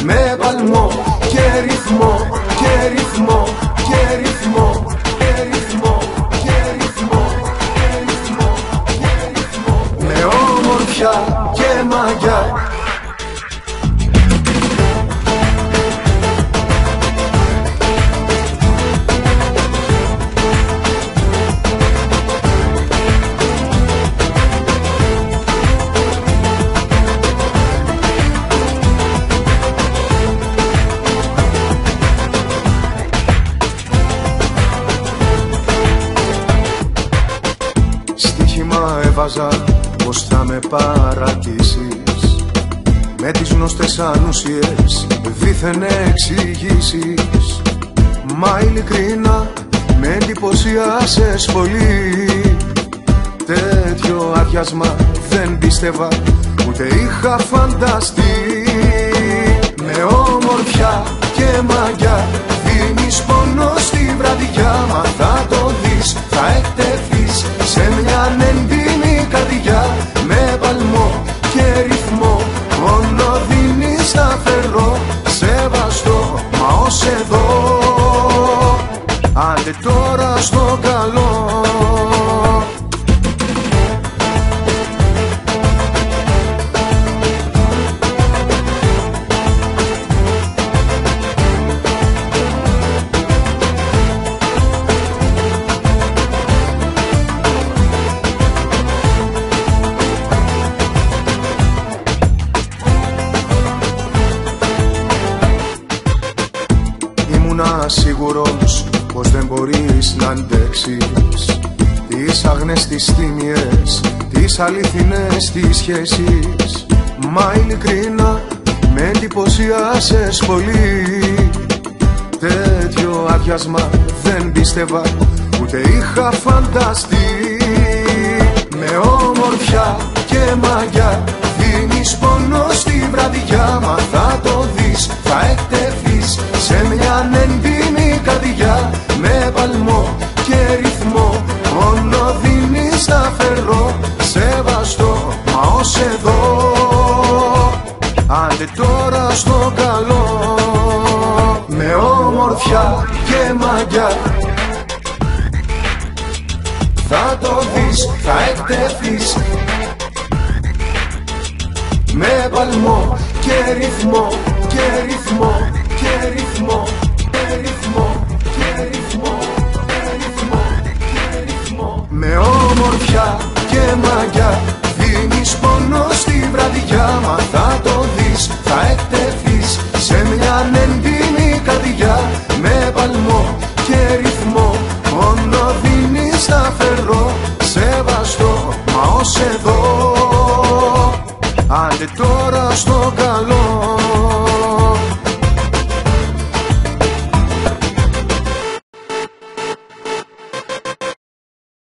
με παλμό και ρυθμό, και ρυθμό, και ρυθμό, και ρυθμό, και ρυθμό, και ρυθμό, και ρυθμό, με όμορφια και μαγιά. Στοίχημα έβαζα πως θα με παρατήσεις, με τις γνωστές ανούσιες δίθεν εξηγήσεις. Μα ειλικρινά με εντυπωσιάσες πολύ. Τέτοιο αδειάσμα δεν πίστευα, ούτε είχα φανταστεί. Με όμορφια και μαγιά δίνεις πόνο στη βραδιά. Μα θα το δεις, θα εκτεθείς σε μια έντιμη καρδιά. Με παλμό και ρυθμό μόνο δίνεις σταθερό, σεβαστό, μα ως εδώ. Άντε τώρα στο καλό. Ήμουνα σίγουρος πως δεν μπορείς να αντέξεις τις άγνες τις τίμιες, τις αληθινές τις σχέσεις. Μα ειλικρινά με εντυπωσιάσες πολύ. Τέτοιο αδειάσμα δεν πίστευα, ούτε είχα φανταστεί. Με όμορφια και μαγιά δίνεις πόνο στη βραδιά. Μα θα το δεις, θα εκτεθείς σε μια έντιμη καρδιά. Με παλμό και ρυθμό μόνο δίνεις σταθερό, σεβαστό, μα ως εδώ. Άντε τώρα στο καλό. Με όμορφια και μαγιά θα το δεις, θα εκτεθείς με παλμό και ρυθμό, και ρυθμό, και ρυθμό, και ρυθμό, και ρυθμό, και ρυθμό, και ρυθμό. Με όμορφια και μαγιά δίνεις πόνο